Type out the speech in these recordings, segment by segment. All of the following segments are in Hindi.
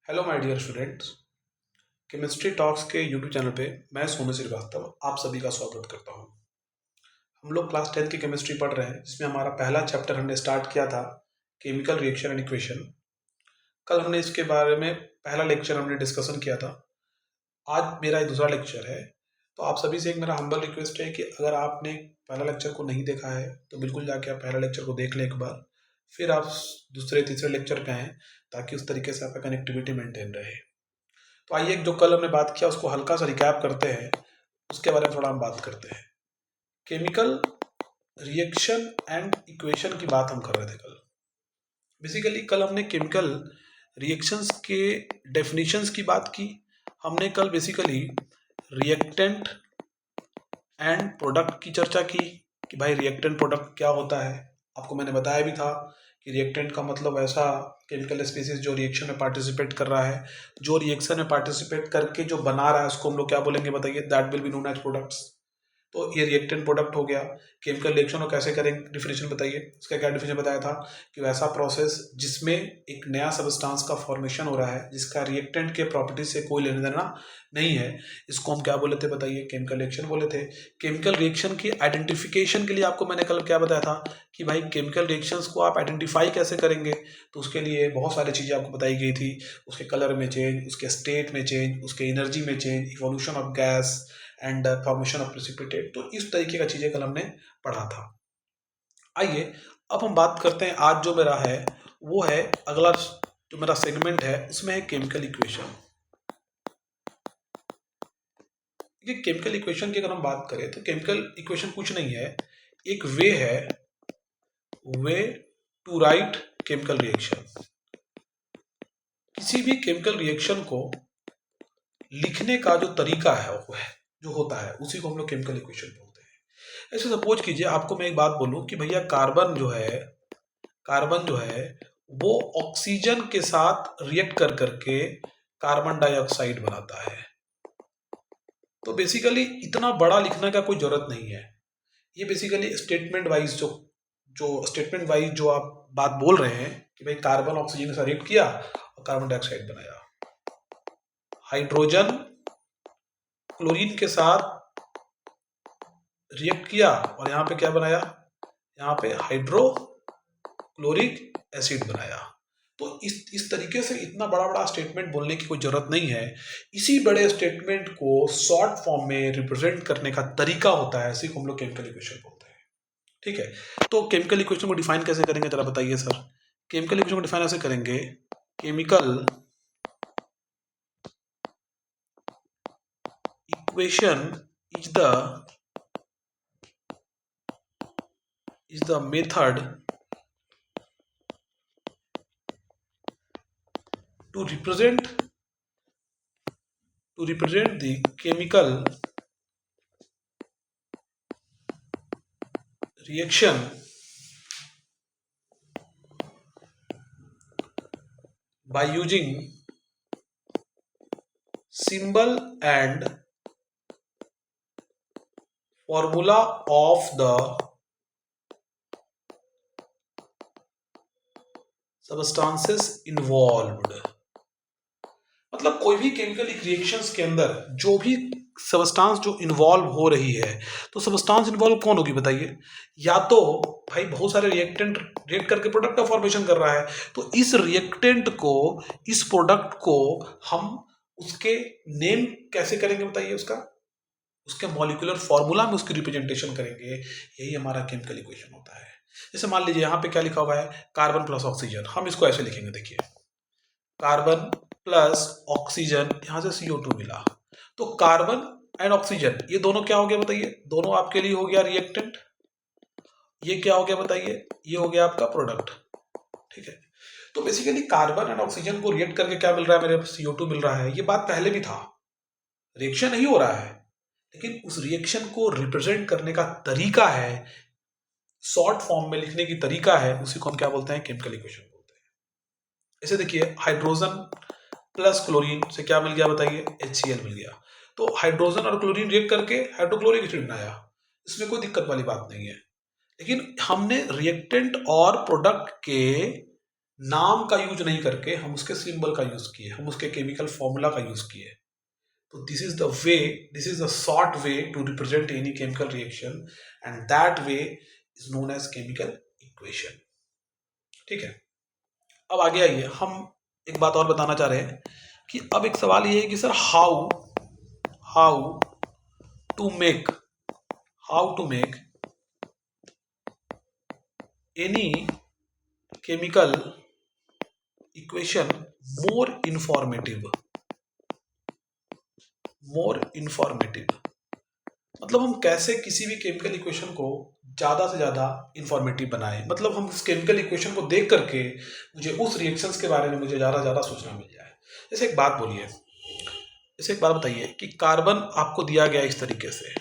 Hello my dear students. Chemistry talks के यूट्यूब चैनल पे मैं सोनू श्रीवास्तव आप सभी का स्वागत करता हूँ। हम लोग क्लास 10th की केमिस्ट्री पढ़ रहे हैं, जिसमें हमारा पहला चैप्टर हमने स्टार्ट किया था केमिकल रिएक्शन एंड इक्वेशन। कल हमने इसके बारे में पहला लेक्चर हमने डिस्कशन किया था। आज मेरा ये दूसरा लेक्चर है। तो आप सभी से एक मेरा हम्बल रिक्वेस्ट है कि अगर आपने पहला लेक्चर को नहीं देखा है तो बिल्कुल जाके आप पहला लेक्चर को देख लें एक बार, फिर आप दूसरे तीसरे लेक्चर पे आएँ, ताकि उस तरीके से आपका कनेक्टिविटी मेंटेन रहे। तो आइए, जो कल हमने बात किया उसको हल्का सा रिकैप करते हैं, उसके बारे में थोड़ा हम बात करते हैं। केमिकल रिएक्शन एंड इक्वेशन की बात हम कर रहे थे कल। बेसिकली कल हमने केमिकल रिएक्शंस के डेफिनेशंस की बात की। हमने कल बेसिकली रिएक्टेंट एंड प्रोडक्ट की चर्चा की कि भाई रिएक्टेंट प्रोडक्ट क्या होता है। आपको मैंने बताया भी था कि रिएक्टेंट का मतलब ऐसा केमिकल स्पीसीज जो रिएक्शन में पार्टिसिपेट कर रहा है, जो रिएक्शन में पार्टिसिपेट करके जो बना रहा है उसको हम लोग क्या बोलेंगे बताइए, that will be known as products. तो ये रिएक्टेंट प्रोडक्ट हो गया। केमिकल रिएक्शन को कैसे करेंगे, डिफिनेशन बताइए। इसका क्या डिफिनेशन बताया था कि वैसा प्रोसेस जिसमें एक नया सबस्टांस का फॉर्मेशन हो रहा है, जिसका रिएक्टेंट के प्रॉपर्टी से कोई लेना देना नहीं है, इसको हम क्या बोले थे बताइए, केमिकल रिएक्शन बोले थे। केमिकल रिएक्शन की आइडेंटिफिकेशन के लिए आपको मैंने कल क्या बताया था कि भाई केमिकल रिएक्शंस को आप आइडेंटिफाई कैसे करेंगे। तो उसके लिए बहुत सारी चीज़ें आपको बताई गई थी, उसके कलर में चेंज, उसके स्टेट में चेंज, उसके एनर्जी में change, evolution of gas and formation of precipitate. तो इस तरीके का चीज़ें कल हमने पढ़ा था। आइए अब हम बात करते हैं, आज जो मेरा है वो है अगला जो मेरा सेगमेंट है, उसमें है केमिकल इक्वेशन। ये केमिकल इक्वेशन की अगर हम बात करें तो केमिकल इक्वेशन कुछ नहीं है, एक वे है, way to write chemical reaction. किसी भी केमिकल रिएक्शन को लिखने का जो तरीका है वो है जो होता है, उसी को हम लोग केमिकल इक्वेशन बोलते हैं। ऐसे सपोज कीजिए, आपको मैं एक बात बोलूं कि भैया कार्बन जो है वो ऑक्सीजन के साथ रिएक्ट कर करके कार्बन डाइऑक्साइड बनाता है। तो बेसिकली इतना बड़ा लिखने का कोई जरूरत नहीं है। ये बेसिकली स्टेटमेंट वाइज जो आप बात बोल रहे हैं कि भाई कार्बन ऑक्सीजन के साथ रिएक्ट किया और कार्बन डाइऑक्साइड बनाया, हाइड्रोजन क्लोरीन के साथ रिएक्ट किया और यहाँ पे क्या बनाया, यहाँ पे हाइड्रोक्लोरिक एसिड बनाया। तो इस तरीके से इतना बड़ा बड़ा स्टेटमेंट बोलने की कोई जरूरत नहीं है। इसी बड़े स्टेटमेंट को शॉर्ट फॉर्म में रिप्रेजेंट करने का तरीका होता है, इसी को हम लोग केमिकल इक्वेशन बोलते हैं। ठीक है, तो केमिकल इक्वेशन को डिफाइन कैसे करेंगे जरा बताइए सर। केमिकल इक्वेशन को डिफाइन ऐसे करेंगे, chemical equation is the method to represent the chemical reaction by using symbol and formula of the substances involved। मतलब कोई भी केमिकल रिएक्शंस के अंदर जो भी सबस्टांस जो इन्वॉल्व हो रही है, तो सबस्टांस इन्वॉल्व कौन होगी बताइए। या तो भाई बहुत सारे रिएक्टेंट रिएक्ट करके प्रोडक्ट का फॉर्मेशन कर रहा है, तो इस रिएक्टेंट को, इस प्रोडक्ट को हम उसके नेम कैसे करेंगे बताइए, उसके मॉलिक्यूलर फॉर्मूला में उसकी रिप्रेजेंटेशन करेंगे। यही हमारा केमिकल इक्वेशन होता है। जैसे मान लीजिए यहाँ पे क्या लिखा हुआ है, कार्बन प्लस ऑक्सीजन। हम इसको ऐसे लिखेंगे, देखिए कार्बन प्लस ऑक्सीजन, यहां से CO2 मिला, तो कार्बन एंड ऑक्सीजन ये दोनों क्या हो गया बताइए, दोनों आपके लिए हो गया रिएक्टेंट। ये क्या हो गया बताइए, ये हो गया आपका प्रोडक्ट। ठीक है, तो बेसिकली कार्बन एंड ऑक्सीजन को रिएक्ट करके क्या मिल रहा है, मेरे CO2 मिल रहा है। ये बात पहले भी था, रिएक्शन नहीं हो रहा है, लेकिन उस रिएक्शन को रिप्रेजेंट करने का तरीका है, शॉर्ट फॉर्म में लिखने की तरीका है, उसी को हम क्या बोलते हैं, केमिकल इक्वेशन बोलते हैं। ऐसे देखिए, हाइड्रोजन प्लस क्लोरीन से क्या मिल गया बताइए, HCl मिल गया। तो हाइड्रोजन और क्लोरीन रिएक्ट करके हाइड्रोक्लोरिक एसिड बनाया, इसमें कोई दिक्कत वाली बात नहीं है। लेकिन हमने रिएक्टेंट और प्रोडक्ट के नाम का यूज नहीं करके हम उसके सिंबल का यूज किए, हम उसके केमिकल फॉर्मूला का यूज किए। तो this is the way, this is the short way to represent any chemical reaction, and that way is known as chemical equation. ठीक है, अब आगे आइए, हम एक बात और बताना चाह रहे हैं कि अब एक सवाल ये है कि sir how how to make any chemical equation more informative. मतलब हम कैसे किसी भी केमिकल इक्वेशन को ज़्यादा से ज़्यादा इंफॉर्मेटिव बनाएं, मतलब हम उस केमिकल इक्वेशन को देख करके मुझे उस रिएक्शंस के बारे में मुझे ज़्यादा ज़्यादा सोचना मिल जाए। जैसे एक बात बोलिए, जैसे एक बात बताइए कि कार्बन आपको दिया गया इस तरीके से,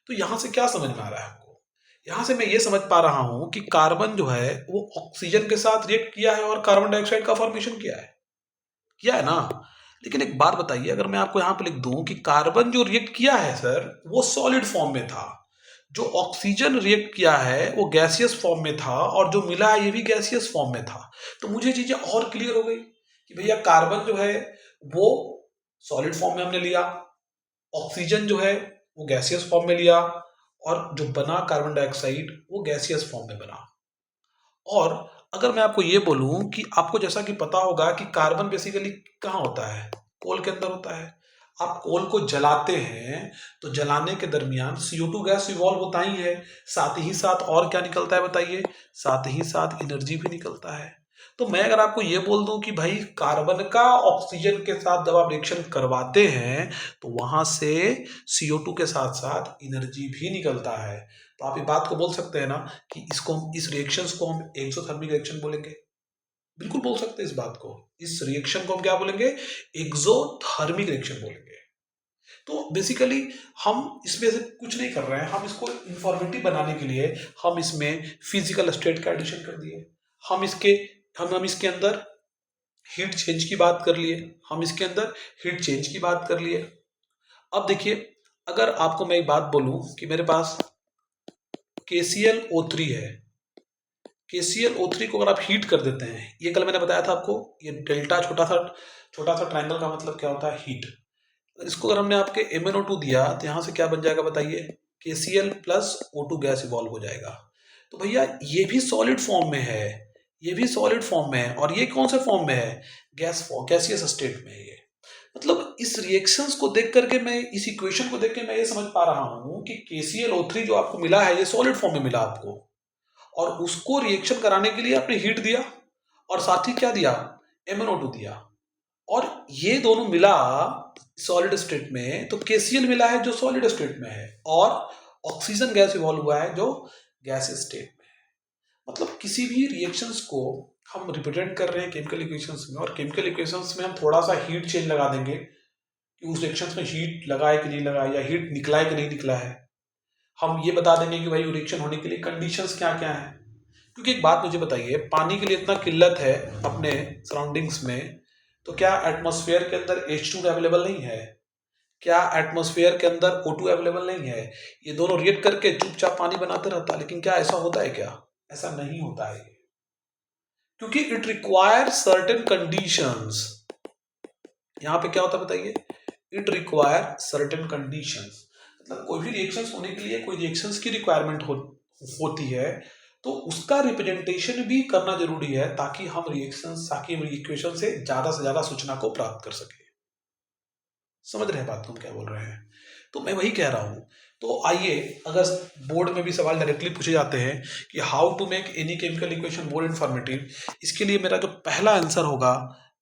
तो यहाँ से क्या समझ में आ रहा है आपको? यहाँ से मैं ये समझ पा रहा हूँ कि कार्बन जो है वो ऑक्सीजन के साथ रिएक्ट किया है और कार्बन डाइऑक्साइड का फॉर्मेशन किया है ना। लेकिन एक बात बताइए, अगर मैं आपको यहाँ पे लिख दूं कि कार्बन जो रिएक्ट किया है सर वो सॉलिड फॉर्म में था, जो ऑक्सीजन रिएक्ट किया है वो गैसियस फॉर्म में था, और जो मिला है ये भी गैसियस फॉर्म में था। तो मुझे चीजें और क्लियर हो गई कि भैया कार्बन जो है वो सॉलिड फॉर्म में हमने लिया, ऑक्सीजन जो है वो गैसियस फॉर्म में लिया, और जो बना कार्बन डाइऑक्साइड वो गैसियस फॉर्म में बना। और अगर मैं आपको ये बोलूं कि आपको जैसा कि पता होगा कि कार्बन बेसिकली कहाँ होता है, कोल के अंदर होता है। आप कोल को जलाते हैं तो जलाने के दरमियान CO2 गैस इवॉल्व होता ही है, साथ ही साथ और क्या निकलता है बताइए, साथ ही साथ एनर्जी भी निकलता है। तो मैं अगर आपको ये बोल दूं कि भाई कार्बन का ऑक्सीजन के साथ जब आप रिएक्शन करवाते हैं तो वहां से CO2 के साथ साथ एनर्जी भी निकलता है, तो आप ये बात को बोल सकते हैं ना कि इसको हम, इस रिएक्शंस को हम एक्सोथर्मिक रिएक्शन बोलेंगे। बिल्कुल बोल सकते हैं इस बात को, इस रिएक्शन को हम क्या बोलेंगे, एक्सोथर्मिक रिएक्शन बोलेंगे। तो बेसिकली हम इसमें से कुछ नहीं कर रहे हैं, हम इसको इंफॉर्मेटिव बनाने के लिए हम इसमें फिजिकल स्टेट का एडिशन कर दिए, हम इसके हम इसके अंदर हीट चेंज की बात कर लिए, हम इसके अंदर हीट चेंज की बात कर लिए। अब देखिए, अगर आपको मैं एक बात बोलूं कि मेरे पास KClO3 है, KClO3 को अगर आप हीट कर देते हैं, ये कल मैंने बताया था आपको, ये डेल्टा छोटा सा ट्रायंगल का मतलब क्या होता है, हीट। इसको अगर हमने आपके MnO2 दिया तो यहाँ से क्या बन जाएगा बताइए, KCl plus O2 gas evolve हो जाएगा। तो भैया ये भी सॉलिड फॉर्म में है, ये भी सॉलिड फॉर्म में है, और ये कौन से फॉर्म में है, गैसियस स्टेट में है ये। मतलब इस रिएक्शंस को देख करके मैं, इस इक्वेशन को देख के मैं ये समझ पा रहा हूँ कि KClO3 जो आपको मिला है ये सॉलिड फॉर्म में मिला आपको, और उसको रिएक्शन कराने के लिए आपने हीट दिया, और साथ ही क्या दिया, MnO2 दिया, और ये दोनों मिला सॉलिड स्टेट में, तो KCl मिला है जो सॉलिड स्टेट में है, और ऑक्सीजन गैस इवॉल्व हुआ है जो गैस स्टेट में है। मतलब किसी भी रिएक्शंस को हम रिप्रेजेंट कर रहे हैं केमिकल इक्वेशंस में, और केमिकल इक्वेशंस में हम थोड़ा सा हीट चेंज लगा देंगे कि उस रिएक्शंस में हीट लगा है कि नहीं लगा है, या हीट निकला है कि नहीं निकला है। हम ये बता देंगे कि भाई रिएक्शन होने के लिए कंडीशंस क्या क्या है। क्योंकि एक बात मुझे बताइए, पानी के लिए इतना किल्लत है अपने सराउंडिंग्स में, तो क्या एटमॉस्फेयर के अंदर H2 अवेलेबल नहीं है, क्या एटमॉस्फेयर के अंदर O2 अवेलेबल नहीं है? ये दोनों रिएक्ट करके चुपचाप पानी बनाते रहता है, लेकिन क्या ऐसा होता है क्या? ऐसा नहीं होता है, क्योंकि इट रिक्वायर सर्टेन कंडीशंस। यहाँ पे क्या होता है बताइए, इट रिक्वायर सर्टेन कंडीशंस। मतलब कोई भी रिएक्शंस होने के लिए कोई रिएक्शंस की रिक्वायरमेंट होती है, तो उसका रिप्रेजेंटेशन भी करना जरूरी है, ताकि हम रिएक्शंस, ताकि हम इक्वेशन से ज्यादा सूचना को प्राप्त कर सके। समझ रहे हैं बात को हम क्या बोल रहे हैं? तो मैं वही कह रहा हूं। तो आइए, अगर बोर्ड में भी सवाल डायरेक्टली पूछे जाते हैं कि how to make any chemical equation more informative, इसके लिए मेरा जो पहला आंसर होगा,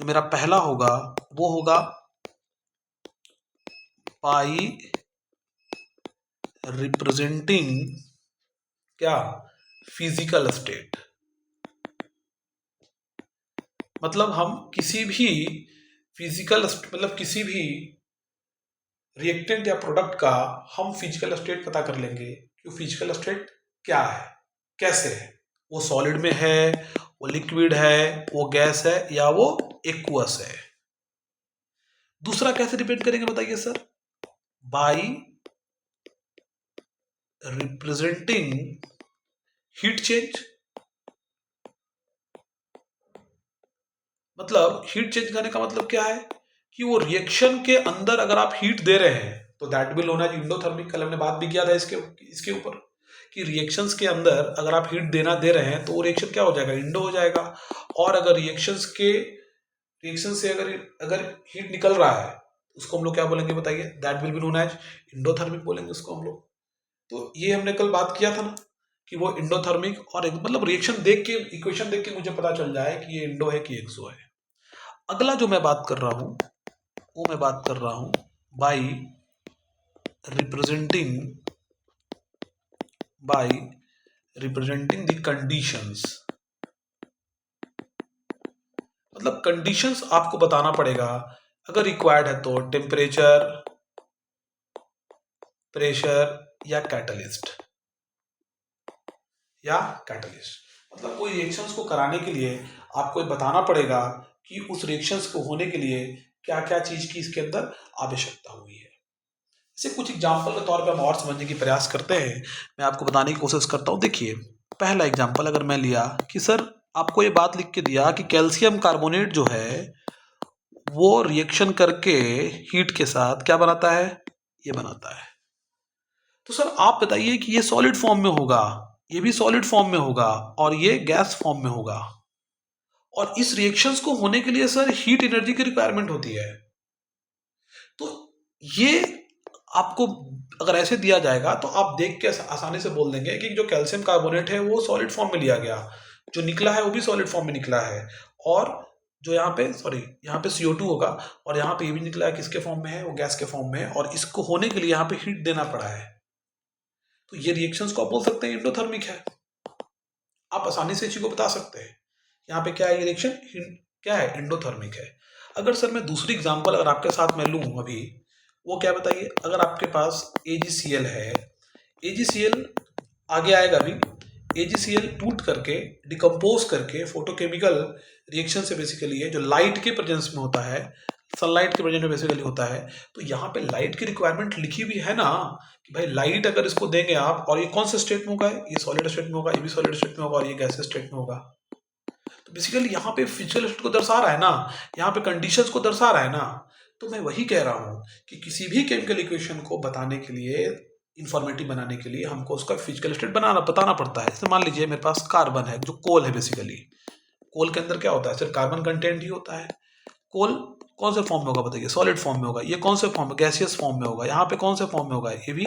जो मेरा पहला होगा वो होगा पाई रिप्रेजेंटिंग क्या, फिजिकल स्टेट। मतलब हम किसी भी फिजिकल, मतलब किसी भी रिएक्टेंट या प्रोडक्ट का हम फिजिकल स्टेट पता कर लेंगे कि फिजिकल स्टेट क्या है, कैसे है, वो सॉलिड में है, वो लिक्विड है, वो गैस है, या वो एक्वस है। दूसरा कैसे डिपेंड करेंगे बताइए sir, by representing heat change. मतलब हीट चेंज करने का मतलब क्या है कि वो रिएक्शन के अंदर अगर आप हीट दे रहे हैं तो दैट विल होना इंडोथर्मिक। कल हमने बात भी किया था इसके ऊपर कि रिएक्शंस के अंदर अगर आप हीट दे रहे हैं तो वो रिएक्शन क्या हो जाएगा, इंडो हो जाएगा। और अगर रिएक्शन से अगर हीट निकल रहा है उसको हम लोग क्या बोलेंगे बताइए, that will be known as endothermic बोलेंगे उसको हम लोग। तो ये हमने कल बात किया था ना कि वो इंडोथर्मिक और मतलब रिएक्शन देख के, इक्वेशन देख के मुझे पता चल जाए कि ये इंडो है कि एक्सो है। अगला जो मैं बात कर रहा हूं वो मैं बात कर रहा हूं बाय रिप्रेजेंटिंग द कंडीशंस। मतलब कंडीशंस आपको बताना पड़ेगा अगर रिक्वायर्ड है तो, टेम्परेचर, प्रेशर या कैटलिस्ट। मतलब कोई रिएक्शंस को कराने के लिए आपको बताना पड़ेगा कि उस रिएक्शंस को होने के लिए क्या क्या चीज की इसके अंदर आवश्यकता हुई है। इसे कुछ एग्जाम्पल के तौर पे हम और समझने की प्रयास करते हैं, मैं आपको बताने की कोशिश करता हूँ। देखिए पहला एग्जाम्पल अगर मैं लिया कि सर आपको ये बात लिख के दिया कि कैल्शियम कार्बोनेट जो है वो रिएक्शन करके हीट के साथ क्या बनाता है, ये बनाता है। तो सर आप बताइए कि ये सॉलिड फॉर्म में होगा, ये भी सॉलिड फॉर्म में होगा और ये गैस फॉर्म में होगा। और इस रिएक्शंस को होने के लिए सर हीट एनर्जी की रिक्वायरमेंट होती है। तो ये आपको अगर ऐसे दिया जाएगा तो आप देख के आसानी से बोल देंगे कि जो कैल्शियम कार्बोनेट है वो सॉलिड फॉर्म में लिया गया, जो निकला है वो भी सॉलिड फॉर्म में निकला है, और जो यहाँ पे यहाँ पे CO2 होगा और यहाँ पे ये भी निकला है किसके फॉर्म में है, वो गैस के फॉर्म में है, और इसको होने के लिए यहाँ पे हीट देना पड़ा है। तो ये रिएक्शंस को आप बोल सकते हैं इंडोथर्मिक है। आप आसानी से इसी को बता सकते हैं यहाँ पे क्या है, ये रिएक्शन क्या है, इंडोथर्मिक है। अगर सर मैं दूसरी एग्जांपल अगर आपके साथ में लूँ अभी, वो क्या बताइए, अगर आपके पास AgCl है, AgCl आगे आएगा अभी, AgCl टूट करके डिकम्पोज करके फोटोकेमिकल रिएक्शन से बेसिकली है जो लाइट के प्रेजेंस में होता है, सनलाइट के प्रेजेंस में बेसिकली होता है। तो यहाँ पे लाइट की रिक्वायरमेंट लिखी हुई है ना कि भाई लाइट अगर इसको देंगे आप, और ये कौन से स्टेट में होगा, ये सॉलिड स्टेट में होगा, ये भी सॉलिड स्टेट में होगा और ये गैस स्टेट में होगा। तो बेसिकली यहाँ पे फिजिकल स्टेट को दर्शा रहा है ना, यहाँ पे कंडीशंस को दर्शा रहा है ना। तो मैं वही कह रहा हूँ कि किसी भी केमिकल इक्वेशन को बताने के लिए, इंफॉर्मेटिव बनाने के लिए हमको उसका फिजिकल स्टेट बताना पड़ता है। जैसे मान लीजिए मेरे पास कार्बन है जो कोल है, बेसिकली कोल के अंदर क्या होता है, सिर्फ कार्बन कंटेंट ही होता है। कोल कौन से फॉर्म में होगा बताइए, सॉलिड फॉर्म में होगा। ये कौन से फॉर्म में, गैसियस फॉर्म में होगा। यहाँ पे कौन से फॉर्म में होगा, ये भी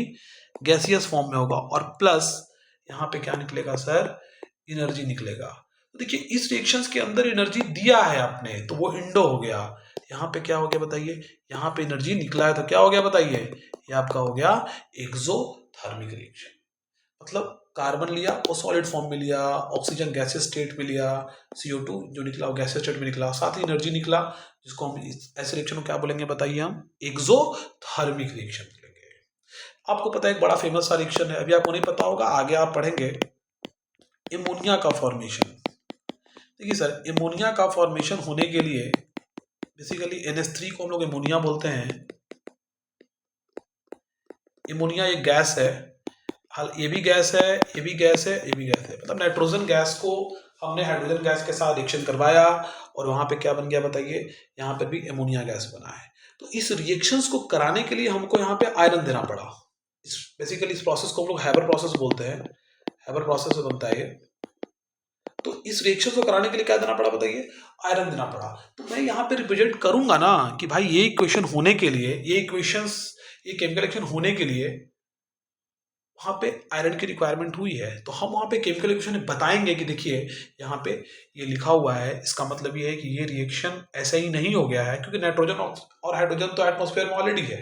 गैसियस फॉर्म में होगा। और प्लस यहाँ पे क्या निकलेगा सर, एनर्जी निकलेगा। तो देखिए इस रिएक्शंस के अंदर एनर्जी दिया है आपने तो वो इंडो हो गया। यहाँ पे क्या हो गया बताइए, यहाँ पे एनर्जी निकला है तो क्या हो गया बताइए, ये आपका हो गया एक्सोथर्मिक रिएक्शन। मतलब कार्बन लिया वो सॉलिड फॉर्म में लिया, ऑक्सीजन गैसियस स्टेट में लिया, CO2 जो निकला वो गैसियस स्टेट में निकला, साथ ही एनर्जी निकला, जिसको हम ऐसे रिएक्शन को क्या बोलेंगे बताइए, हम एक्सोथर्मिक रिएक्शन बोलेंगे। आपको पता है एक बड़ा फेमस सा रिएक्शन है, अभी आपको नहीं पता होगा, आगे आप पढ़ेंगे, एमोनिया का फॉर्मेशन। देखिए सर एमोनिया का फॉर्मेशन होने के लिए बेसिकली NH3 को हम लोग एमोनिया बोलते हैं। एमोनिया एक गैस है, हाल ये भी गैस है, ये भी गैस है, ये भी गैस है। मतलब नाइट्रोजन गैस को हमने हाइड्रोजन गैस के साथ रिएक्शन करवाया और वहां पे क्या बन गया बताइए, यहाँ पर भी एमोनिया गैस बना है। तो इस रिएक्शंस को कराने के लिए हमको यहाँ पे आयरन देना पड़ा। बेसिकली इस प्रोसेस को हम लोग हैबर प्रोसेस बोलते हैं, हैबर प्रोसेस से बनता है। तो इस रिएक्शन को कराने के लिए क्या देना पड़ा बताइए, आयरन देना पड़ा। तो मैं यहाँ पे रिप्रेजेंट करूंगा ना कि भाई ये इक्वेशन होने के लिए, ये इक्वेशंस, ये केमिकल रिएक्शन होने के लिए वहां पे आयरन की रिक्वायरमेंट हुई है। तो हम वहां पे केमिकल इक्वेशन बताएंगे कि देखिए यहाँ पे ये लिखा हुआ है, इसका मतलब ये है कि ये रिएक्शन ऐसा ही नहीं हो गया है क्योंकि नाइट्रोजन और हाइड्रोजन तो एटमॉस्फेयर में ऑलरेडी है,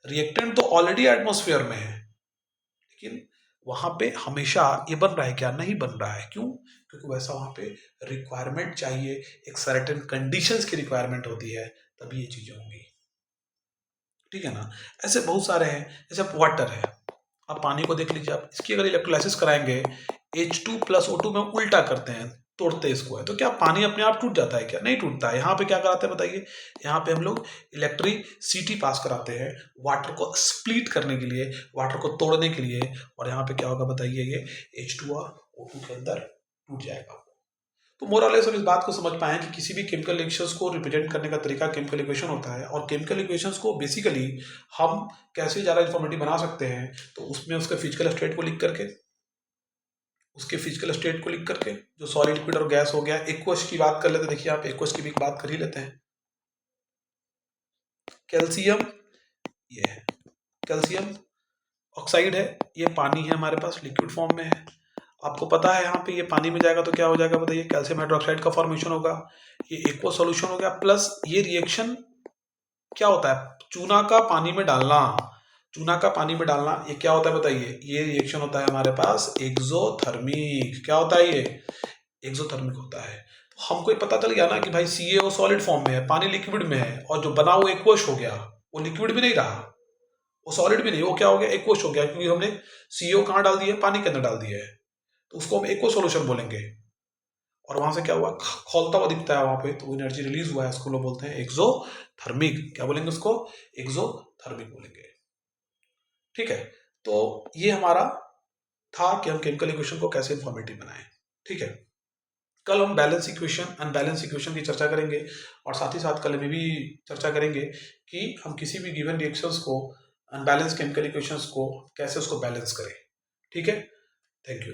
रिएक्टेंट तो ऑलरेडी एटमॉस्फेयर में है, लेकिन वहां पे हमेशा ये बन रहा है क्या, नहीं बन रहा है। क्यों, क्योंकि वैसा वहां पे रिक्वायरमेंट चाहिए, एक सर्टेन कंडीशंस की रिक्वायरमेंट होती है, तभी ये चीजें होंगी। ठीक है ना। ऐसे बहुत सारे हैं, जैसे आप वाटर है, आप पानी को देख लीजिए, आप इसकी अगर इलेक्ट्रोलाइसिस कराएंगे H2 + O2 में उल्टा करते हैं, तोड़ते हैं इसको है, तो क्या पानी अपने आप टूट जाता है क्या, नहीं टूटता है। यहाँ पे क्या कराते हैं बताइए, यहाँ पे हम लोग इलेक्ट्रिसिटी पास कराते हैं वाटर को स्प्लिट करने के लिए, वाटर को तोड़ने के लिए, और यहाँ पे क्या होगा बताइए, ये H2 और O2 के अंदर टूट जाएगा। तो मोरलेस हम इस बात को समझ पाए कि किसी भी केमिकल रिएक्शंस को रिप्रेजेंट करने का तरीका केमिकल इक्वेशन होता है, और केमिकल इक्वेशंस को बेसिकली हम कैसे ज़्यादा इन्फॉर्मेटिव बना सकते हैं, तो उसमें उसके फिजिकल स्टेट को लिख करके, जो सॉलिड, लिक्विड और गैस हो गया। एक्वस की बात कर लेते हैं, देखिए आप एक्वस की भी बात कर ही लेते हैं। कैल्शियम, ये है कैल्शियम ऑक्साइड है, ये पानी है हमारे पास, लिक्विड फॉर्म में है। आपको पता है यहाँ पे ये पानी में जाएगा तो क्या हो जाएगा बताइए, कैल्शियम हाइड्रोक्साइड का फॉर्मेशन होगा, ये एक्वा सॉल्यूशन हो गया। प्लस ये रिएक्शन क्या होता है, चूना का पानी में डालना, ये क्या होता है बताइए, ये रिएक्शन होता है हमारे पास एक्सोथर्मिक। क्या होता है ये, एक्सोथर्मिक होता है। तो हमको ये पता चल गया ना कि भाई CaO सॉलिड फॉर्म में है, पानी लिक्विड में है, और जो बना वो एक्वस हो गया, वो लिक्विड भी नहीं रहा, वो सॉलिड भी नहीं, वो क्या हो गया, एक्वस हो गया, क्योंकि हमने CO कहाँ डाल दिया है, पानी के अंदर डाल दिया है, तो उसको हम एक्वा सॉल्यूशन बोलेंगे। और वहां से क्या हुआ, खोलता हुआ दिखता है वहां पे, तो एनर्जी रिलीज हुआ है, इसको लोग बोलते हैं एक्सोथर्मिक। क्या बोलेंगे उसको, एक्सोथर्मिक बोलेंगे। ठीक है, तो ये हमारा था कि हम केमिकल इक्वेशन को कैसे इंफॉर्मेटिव बनाएं। ठीक है, कल हम बैलेंस इक्वेशन, अनबैलेंस इक्वेशन की चर्चा करेंगे, और साथ ही साथ कल में भी चर्चा करेंगे कि हम किसी भी गिवन रिएक्शंस को, अनबैलेंस केमिकल इक्वेशंस को कैसे उसको बैलेंस करें। ठीक है, थैंक यू।